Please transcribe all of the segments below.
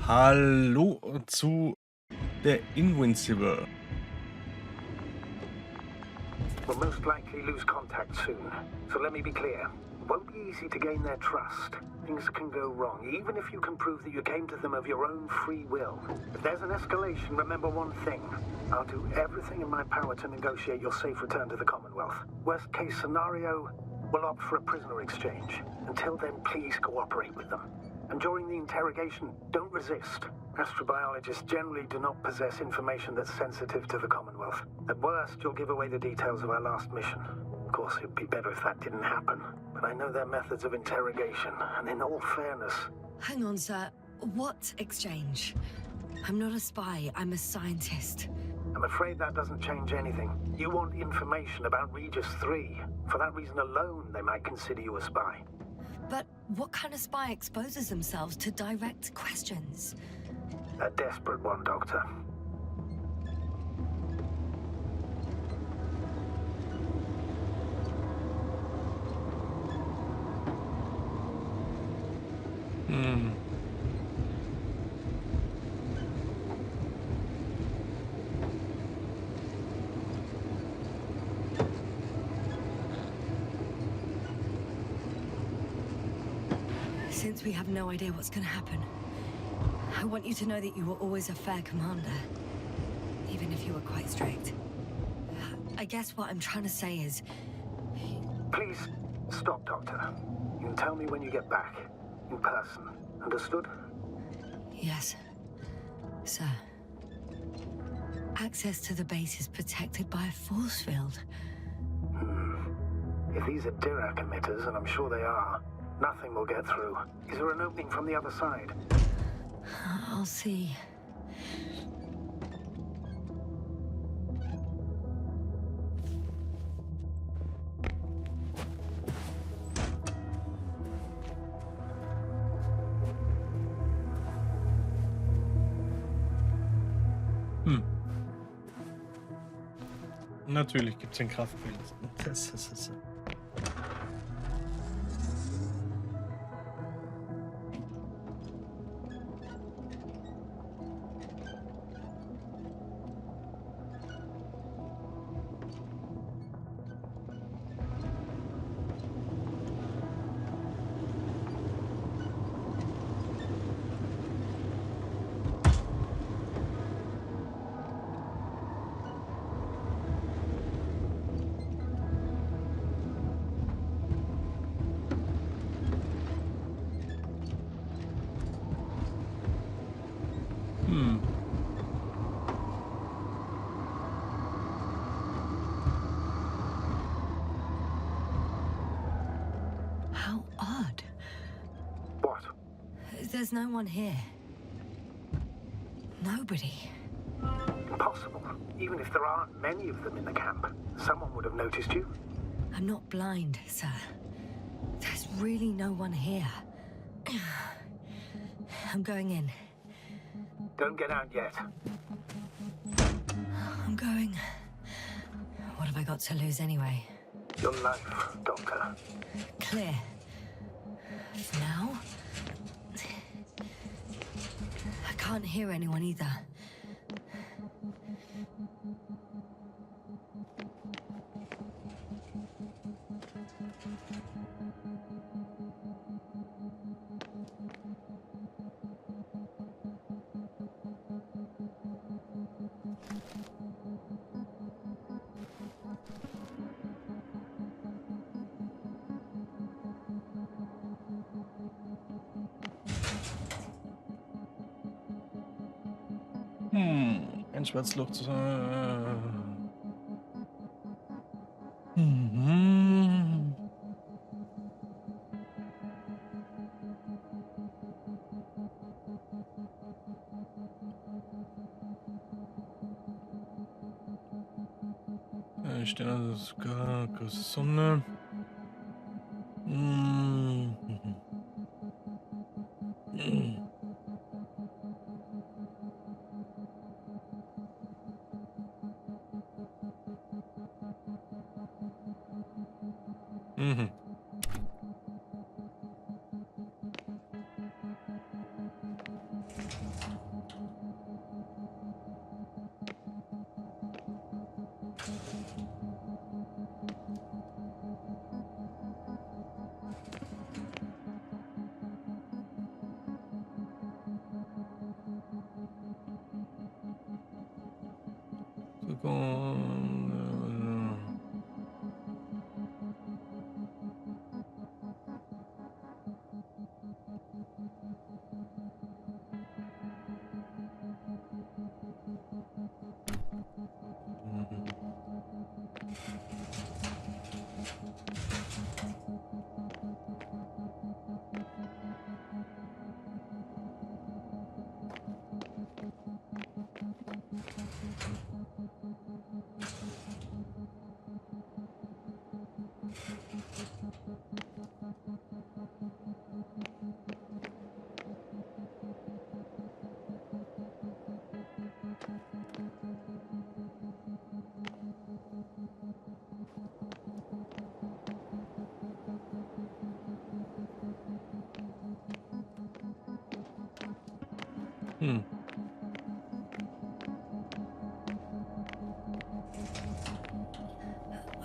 Hallo zu der Invincible. We'll most likely lose contact soon, so let me be clear. It won't be easy to gain their trust. Things can go wrong, even if you can prove that you came to them of your own free will. If there's an escalation, remember one thing. I'll do everything in my power to negotiate your safe return to the Commonwealth. Worst case scenario, we'll opt for a prisoner exchange. Until then, please cooperate with them. And during the interrogation, don't resist. Astrobiologists generally do not possess information that's sensitive to the Commonwealth. At worst, you'll give away the details of our last mission. Of course, it'd be better if that didn't happen. But I know their methods of interrogation, and in all fairness... Hang on, sir. What exchange? I'm not a spy, I'm a scientist. I'm afraid that doesn't change anything. You want information about Regis III. For that reason alone, they might consider you a spy. But what kind of spy exposes themselves to direct questions? A desperate one, Doctor. Since we have no idea what's gonna happen, I want you to know that you were always a fair commander, even if you were quite strict. I guess what I'm trying to say is... Please, stop, Doctor. You can tell me when you get back. In person. Understood? Yes, sir. Access to the base is protected by a force field. If these are Dirac emitters, and I'm sure they are, nothing will get through. Is there an opening from the other side? I'll see. Natürlich gibt es ein Kraftbild. Das ist How odd. What? There's no one here. Nobody. Impossible. Even if there aren't many of them in the camp, someone would have noticed you. I'm not blind, sir. There's really no one here. I'm going in. Don't get out yet. I'm going. What have I got to lose anyway? Your life, Doctor. Clear. For now? I can't hear anyone either. ein Schwarzloch zu. Stehen also sogar große Sonne.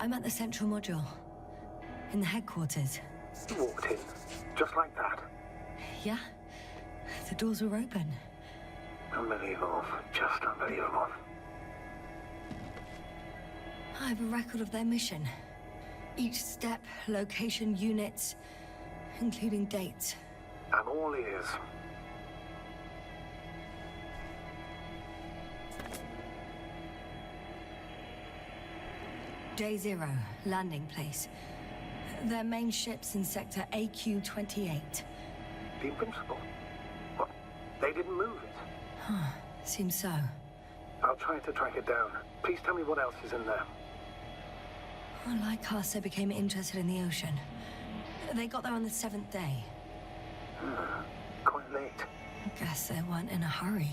I'm at the central module, in the headquarters. You walked in, just like that. Yeah, the doors were open. Unbelievable, just unbelievable. I have a record of their mission. Each step, location, units, including dates. I'm all ears. Day 0, landing place. Their main ship's in sector AQ-28. The Invincible? What? They didn't move it? Seems so. I'll try to track it down. Please tell me what else is in there. Well, like us, they became interested in the ocean. They got there on the 7th day. Quite late. Guess they weren't in a hurry.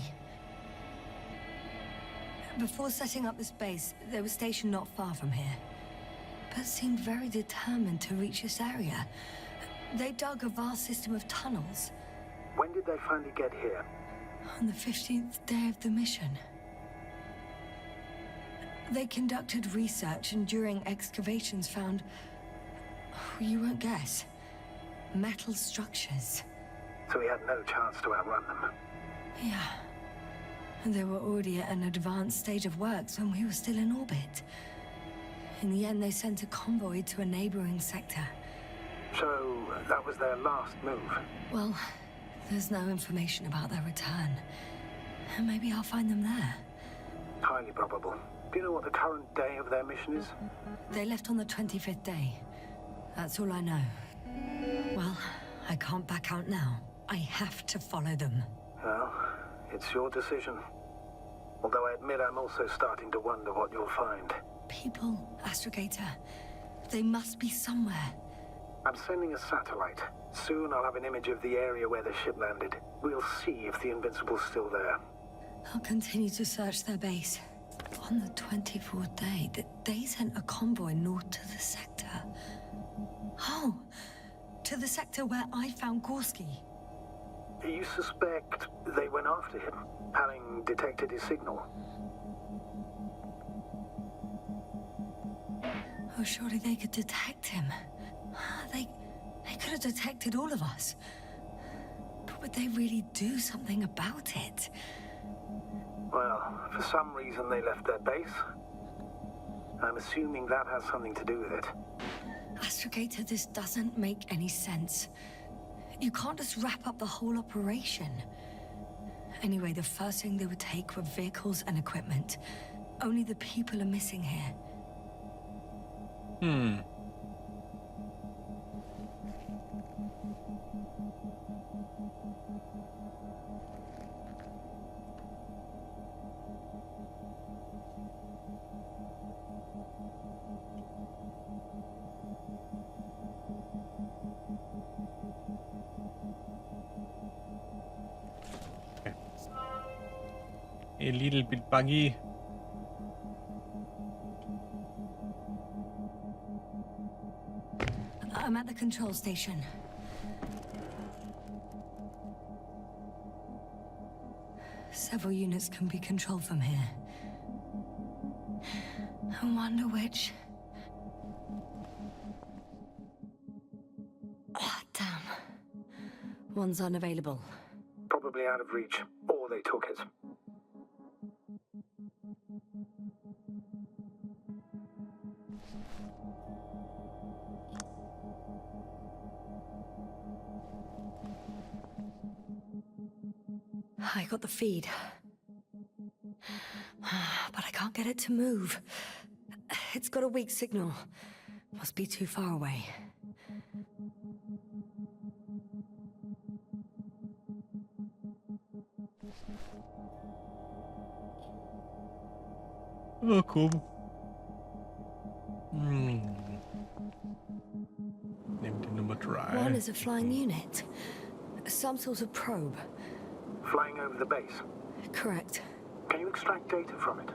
Before setting up this base, they were stationed not far from here, but seemed very determined to reach this area. They dug a vast system of tunnels. When did they finally get here? On the 15th day of the mission. They conducted research and during excavations found, you won't guess, metal structures. So we had no chance to outrun them. Yeah. And they were already at an advanced stage of works when we were still in orbit. In the end, they sent a convoy to a neighboring sector. So that was their last move? Well, there's no information about their return. Maybe I'll find them there. Highly probable. Do you know what the current day of their mission is? They left on the 25th day. That's all I know. Well, I can't back out now. I have to follow them. Well, it's your decision. Although I admit I'm also starting to wonder what you'll find. People, Astrogator. They must be somewhere. I'm sending a satellite. Soon I'll have an image of the area where the ship landed. We'll see if the Invincible's still there. I'll continue to search their base. On the 24th day, they sent a convoy north to the sector. Oh, to the sector where I found Gorski. You suspect they went after him, having detected his signal? Oh, surely they could detect him. They could have detected all of us. But would they really do something about it? Well, for some reason they left their base. I'm assuming that has something to do with it. Astrogator, this doesn't make any sense. You can't just wrap up the whole operation. Anyway, the first thing they would take were vehicles and equipment. Only the people are missing here. A little bit buggy. I'm at the control station. Several units can be controlled from here. I wonder which... Oh, damn. One's unavailable. Probably out of reach, or they took it. I got the feed. But I can't get it to move. It's got a weak signal. Must be too far away. Oh, cool. Nehmt die Nummer 3. One is a flying unit. Some sort of probe. Flying over the base. Correct. Can you extract data from it?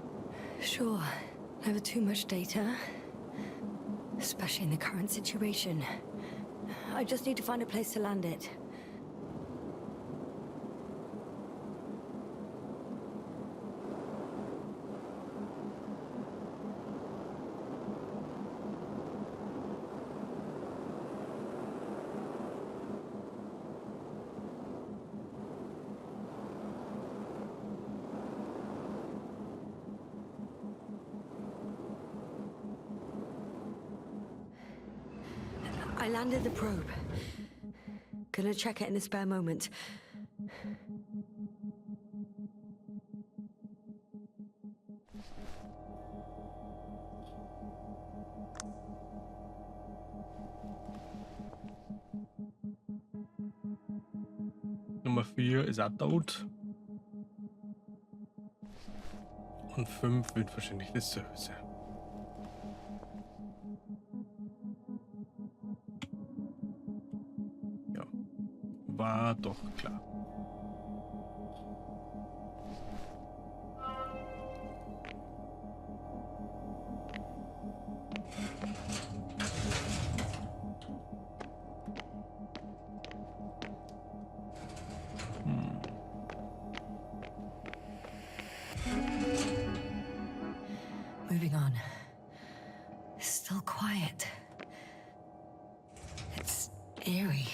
Sure. Never too much data. Especially in the current situation. I just need to find a place to land it. I landed the probe. Gonna check it in a spare moment. Nummer 4 ist auch tot. Und 5 wird wahrscheinlich das Service. Ja, war doch klar. Moving on. Still quiet. It's eerie.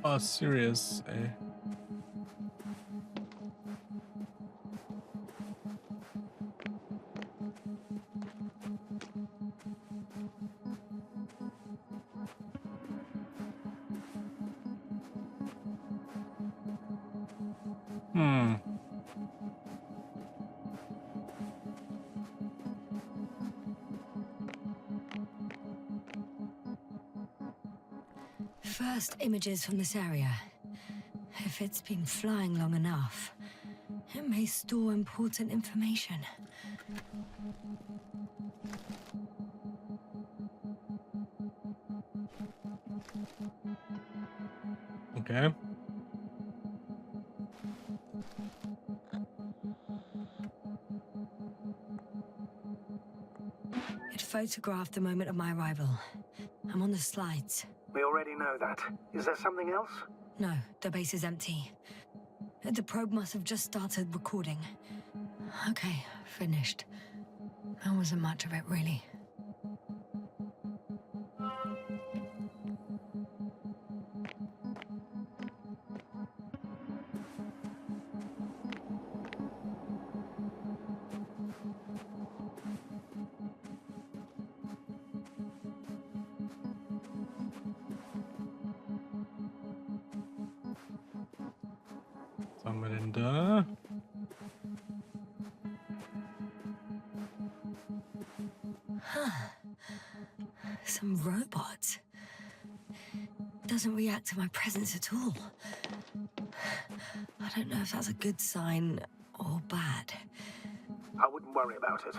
Oh, serious, ey. First images from this area. If it's been flying long enough, it may store important information. Okay. It photographed the moment of my arrival. I'm on the slides. We already know that. Is there something else? No, the base is empty. The probe must have just started recording. Okay, finished. There wasn't much of it, really. Was haben wir denn da? Some robot. Doesn't react to my presence at all. I don't know if that's a good sign or bad. I wouldn't worry about it.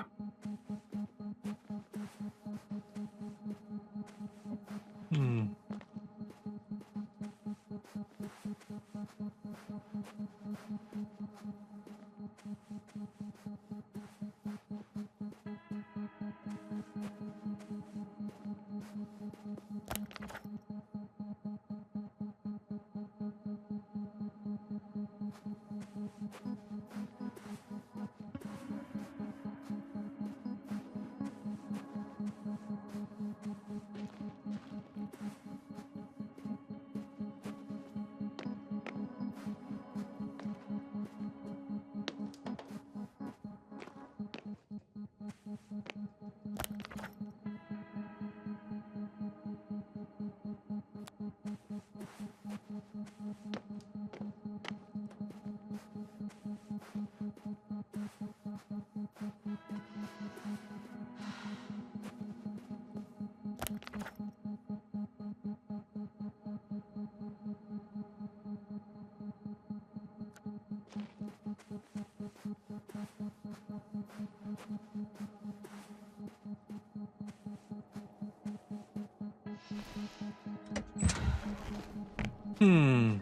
Hm.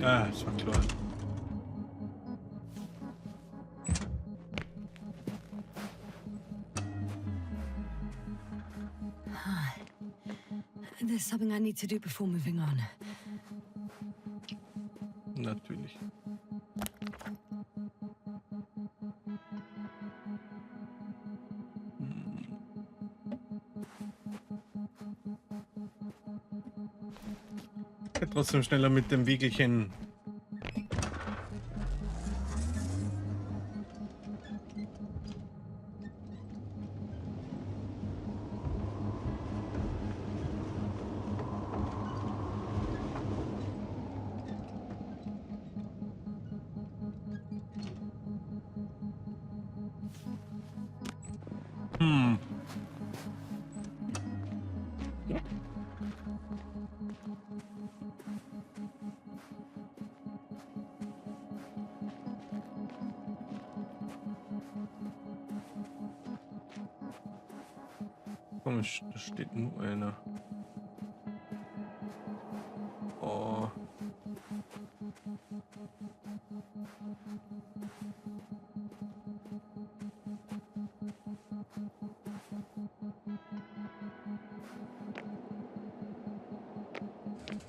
Ah, das war klar. There's something I need to do before moving on. Natürlich. Ja, trotzdem schneller mit dem Wiegelchen. Hm. Komisch, da steht nur einer. Oh.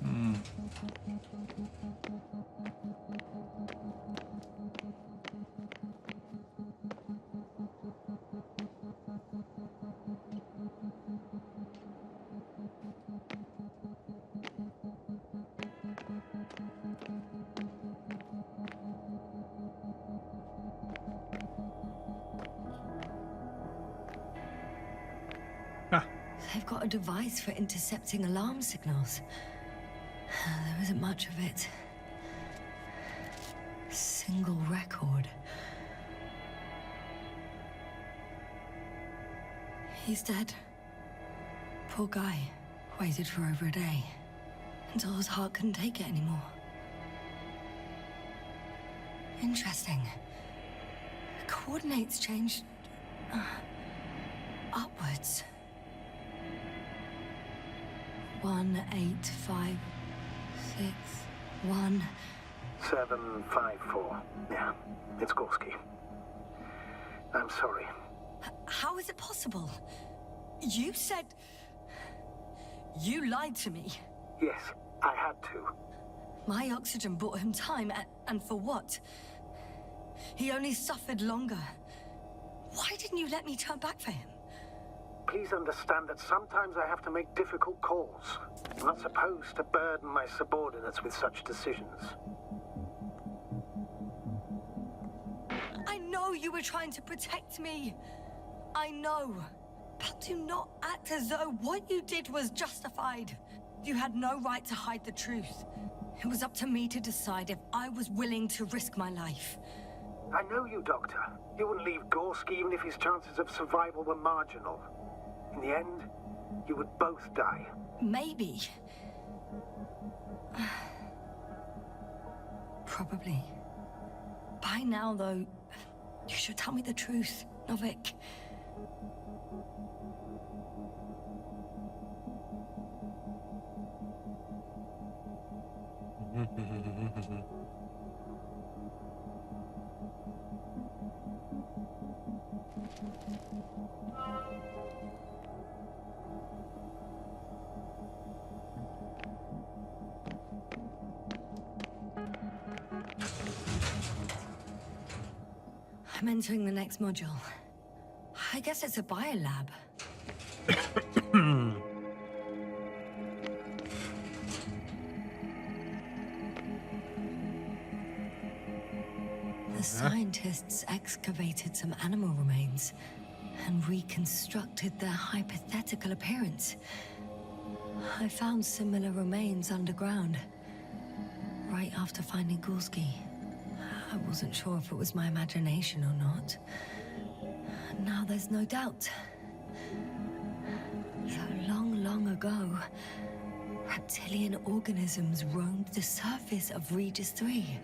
Hm. Ah. They've got a device for intercepting alarm signals. There isn't much of it. Single record. He's dead. Poor guy. Waited for over a day. Until his heart couldn't take it anymore. Interesting. The coordinates changed... upwards. 1, 8, 5, 6, 1. 7, 5, 4. Yeah, it's Gorski. I'm sorry. How is it possible? You said... You lied to me. Yes, I had to. My oxygen bought him time, and for what? He only suffered longer. Why didn't you let me turn back for him? Please understand that sometimes I have to make difficult calls. I'm not supposed to burden my subordinates with such decisions. I know you were trying to protect me. I know. But do not act as though what you did was justified. You had no right to hide the truth. It was up to me to decide if I was willing to risk my life. I know you, Doctor. You wouldn't leave Gorski even if his chances of survival were marginal. In the end, you would both die. Maybe. Probably. By now, though, you should tell me the truth, Novik. I'm entering the next module. I guess it's a biolab. The scientists excavated some animal remains and reconstructed their hypothetical appearance. I found similar remains underground, right after finding Gorski. I wasn't sure if it was my imagination or not. Now there's no doubt. ago, reptilian organisms roamed the surface of Regis III.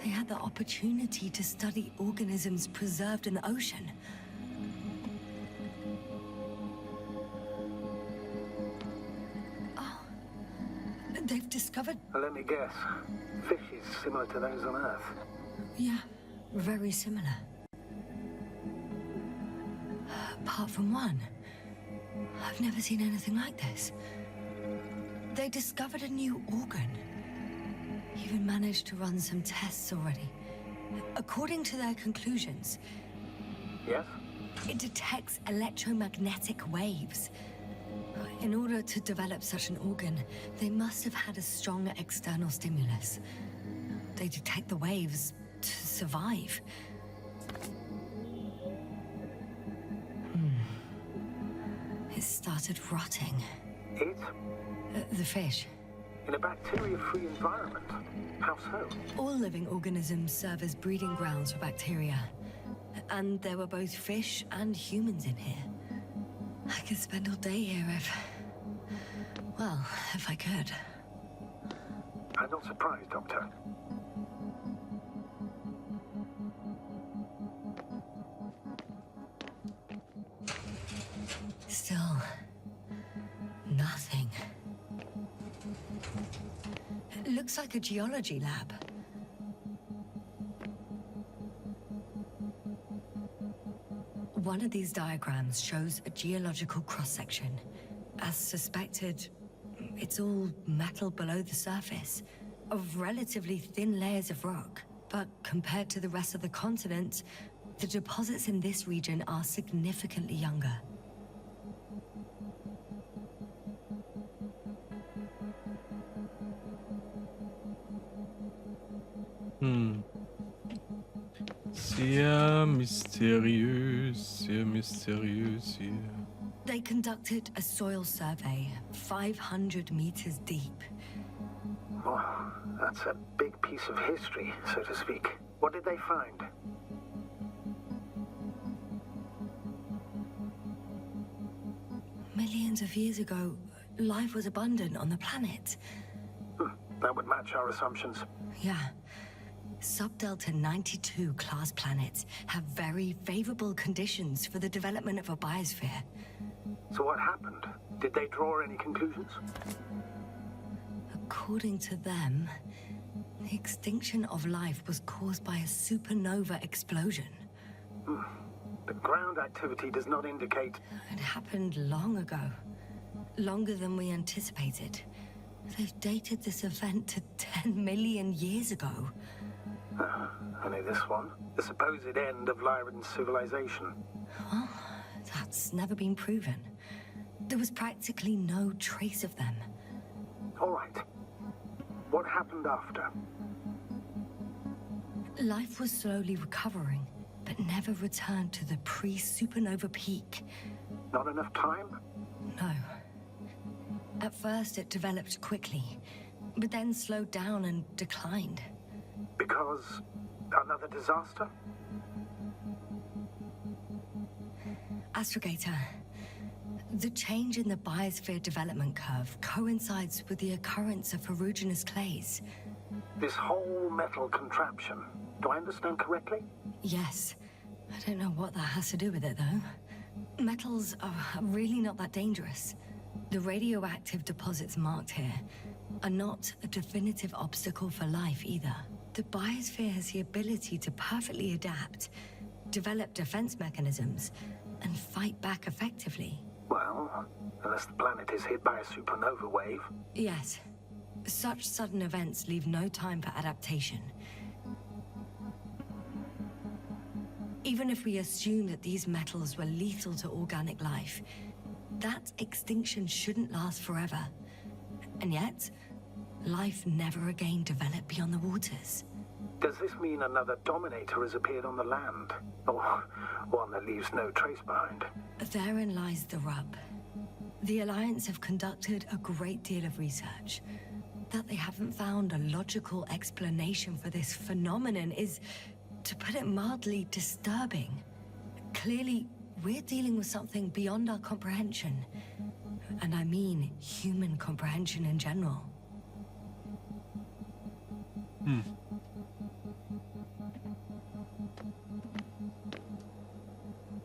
They had the opportunity to study organisms preserved in the ocean. Oh, they've discovered... Let me guess. Fishes similar to those on Earth. Yeah, very similar. Apart from one, I've never seen anything like this. They discovered a new organ. Even managed to run some tests already. According to their conclusions, Yes? it detects electromagnetic waves. In order to develop such an organ, they must have had a strong external stimulus. They detect the waves to survive. It started rotting. It? The fish. In a bacteria-free environment? How so? All living organisms serve as breeding grounds for bacteria. And there were both fish and humans in here. I could spend all day here if I could. I'm not surprised, Doctor. Still, nothing. It looks like a geology lab. One of these diagrams shows a geological cross-section. As suspected, it's all metal below the surface, of relatively thin layers of rock. But compared to the rest of the continent, the deposits in this region are significantly younger. Sehr mysteriös hier. They conducted a soil survey 500 meters deep. Oh, that's a big piece of history, so to speak. What did they find? Millions of years ago, life was abundant on the planet. That would match our assumptions. Yeah. Subdelta 92 class planets have very favorable conditions for the development of a biosphere. So what happened? Did they draw any conclusions? According to them, the extinction of life was caused by a supernova explosion. The ground activity does not indicate... It happened long ago. Longer than we anticipated. They've dated this event to 10 million years ago. Only this one? The supposed end of Lyran's civilization. Well, that's never been proven. There was practically no trace of them. All right. What happened after? Life was slowly recovering, but never returned to the pre-supernova peak. Not enough time? No. At first, it developed quickly, but then slowed down and declined. Because another disaster? Astrogator, the change in the biosphere development curve coincides with the occurrence of ferruginous clays. This whole metal contraption, do I understand correctly? Yes. I don't know what that has to do with it, though. Metals are really not that dangerous. The radioactive deposits marked here are not a definitive obstacle for life either. The biosphere has the ability to perfectly adapt, develop defense mechanisms, and fight back effectively. Well, unless the planet is hit by a supernova wave. Yes. Such sudden events leave no time for adaptation. Even if we assume that these metals were lethal to organic life, that extinction shouldn't last forever. And yet, life never again developed beyond the waters. Does this mean another Dominator has appeared on the land? Or one that leaves no trace behind? Therein lies the rub. The Alliance have conducted a great deal of research. That they haven't found a logical explanation for this phenomenon is, to put it mildly, disturbing. Clearly, we're dealing with something beyond our comprehension. And I mean human comprehension in general.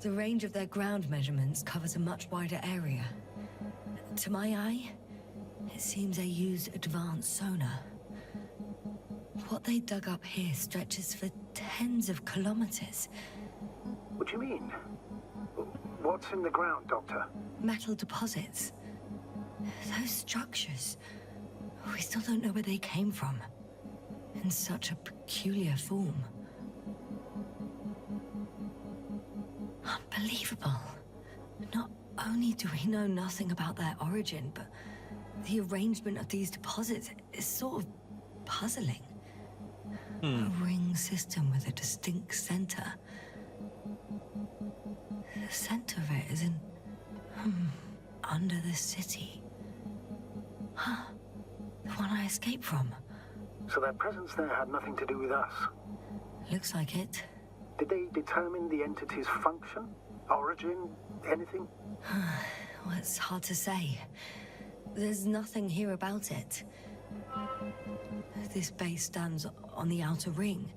The range of their ground measurements covers a much wider area. To my eye, it seems they used advanced sonar. What they dug up here stretches for tens of kilometers. What do you mean? What's in the ground, Doctor? Metal deposits. Those structures. We still don't know where they came from. In such a peculiar form. Unbelievable. Not only do we know nothing about their origin, but the arrangement of these deposits is sort of puzzling. A ring system with a distinct center. The center of it is in... under the city. Huh. The one I escaped from. So their presence there had nothing to do with us? Looks like it. Did they determine the entity's function? Origin? Anything? Well, it's hard to say. There's nothing here about it. This base stands on the outer ring.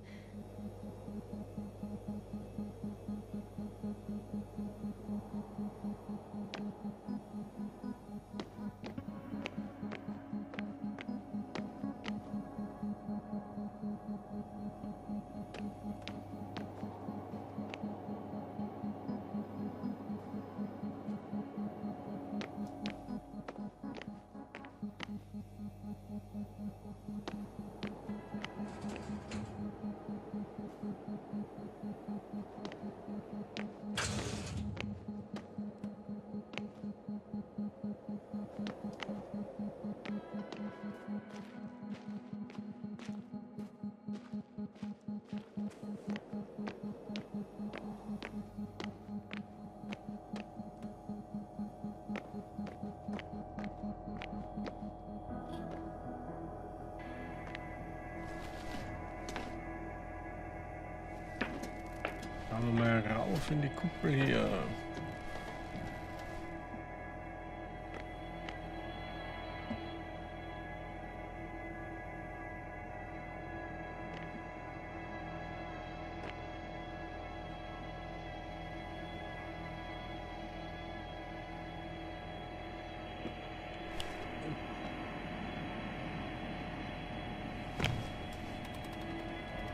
Schauen wir mal rauf in die Kuppel hier.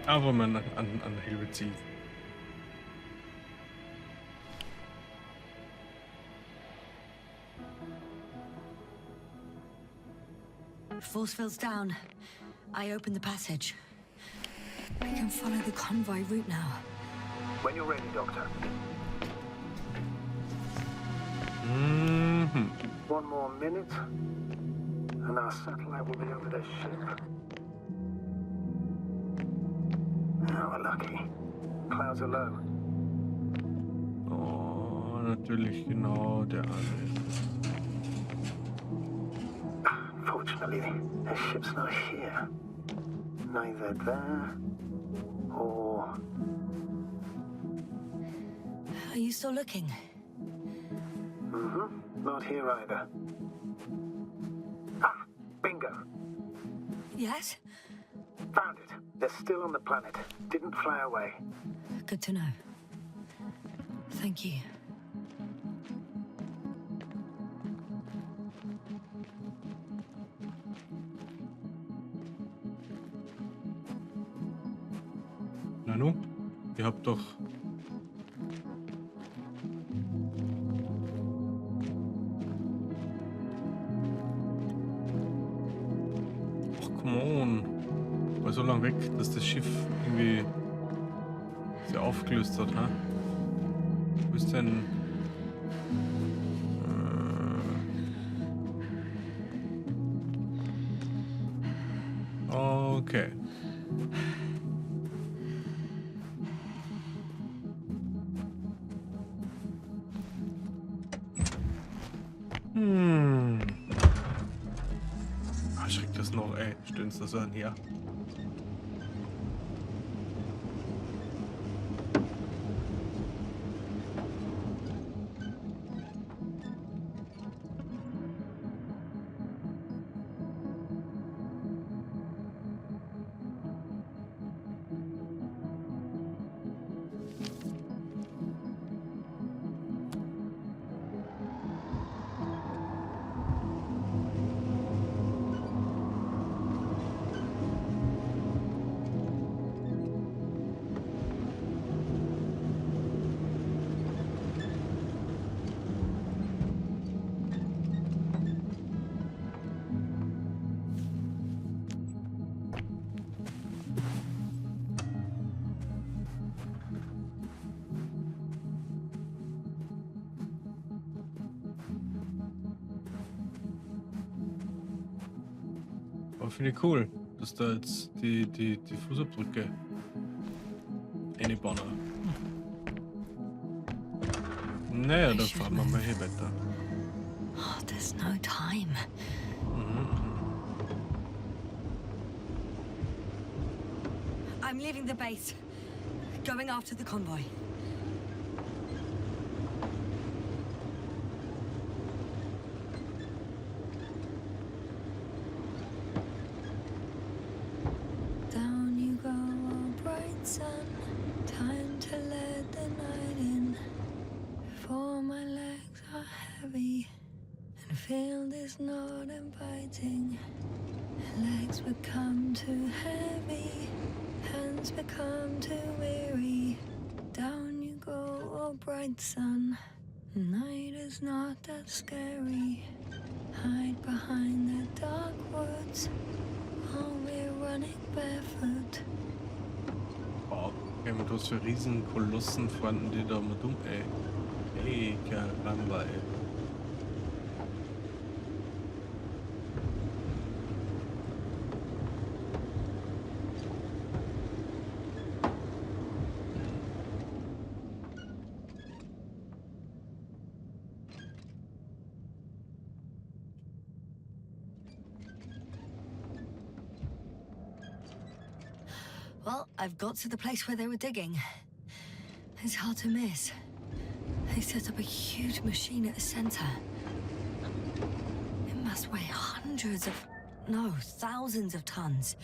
Aber man an Hilfe zieht. Force field's down. I open the passage. We can follow the convoy route now. When you're ready, Doctor. One more minute, and our satellite will be over their ship. Now we're lucky. Clouds are low. Oh, natürlich genau der andere. Fortunately, their ship's not here. Neither there or... Are you still looking? Not here either. Ah, bingo. Yes? Found it. They're still on the planet. Didn't fly away. Good to know. Thank you. Nanu, ihr habt doch... Ach, come on. War so lang weg, dass das Schiff irgendwie sich aufgelöst hat, ha? Wo ist denn... Okay. Schreckt das noch, ey. Stöhnst das an hier? Aber finde ich cool, dass da jetzt die Fußabdrücke einbauen. Naja, dann fahren wir mal hier weiter. Oh, there's no time. I'm leaving the base. Going after the convoy. Down you go, oh bright sun. Time to let the night in. For my legs are heavy. And field is not inviting. Legs become too heavy. Hands become too weary. Down you go, oh bright sun. Night is not that scary. Hide behind the dark woods. Oh, we're running barefoot. Oh, okay, mit was für riesen Kolossen fahren die da mal dumm, ey. Ey, Karamba, ey. Well, I've got to the place where they were digging. It's hard to miss. They set up a huge machine at the center. It must weigh thousands of tons.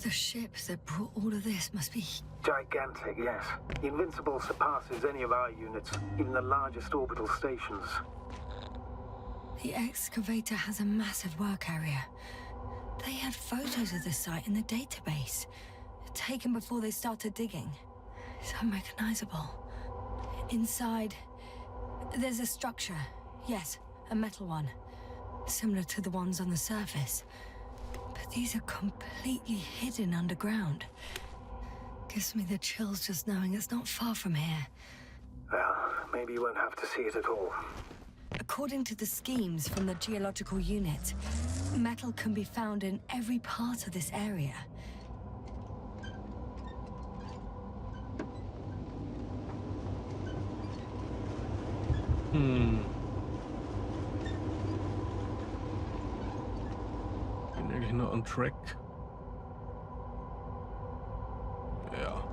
The ship that brought all of this must be... Gigantic, yes. The Invincible surpasses any of our units, even the largest orbital stations. The excavator has a massive work area. They had photos of the site in the database, taken before they started digging. It's unrecognizable. Inside, there's a structure. Yes, a metal one. Similar to the ones on the surface. But these are completely hidden underground. Gives me the chills just knowing it's not far from here. Well, maybe you won't have to see it at all. According to the schemes from the geological unit, metal can be found in every part of this area. Bin eigentlich nur on track. Ja.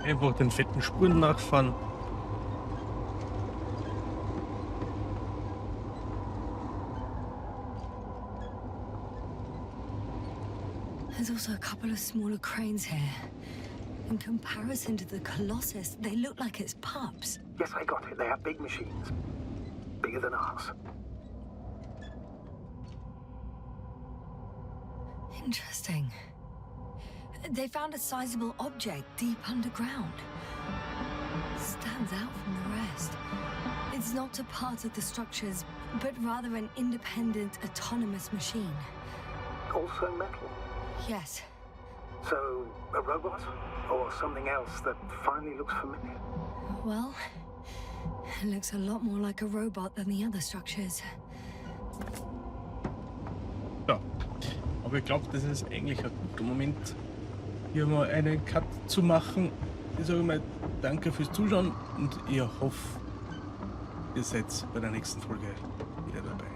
Einfach den fetten Spuren nachfahren. There's also a couple of smaller cranes here. In comparison to the Colossus, they look like it's pups. Yes, I got it. They have big machines. Bigger than ours. Interesting. They found a sizable object deep underground. Stands out from the rest. It's not a part of the structures, but rather an independent, autonomous machine. Also metal. Yes. So, a robot? Or something else that finally looks familiar? Well, it looks a lot more like a robot than the other structures. Ja, aber ich glaube, das ist eigentlich ein guter Moment, hier mal einen Cut zu machen. Ich sage mal danke fürs Zuschauen und ich hoffe, ihr seid bei der nächsten Folge wieder dabei.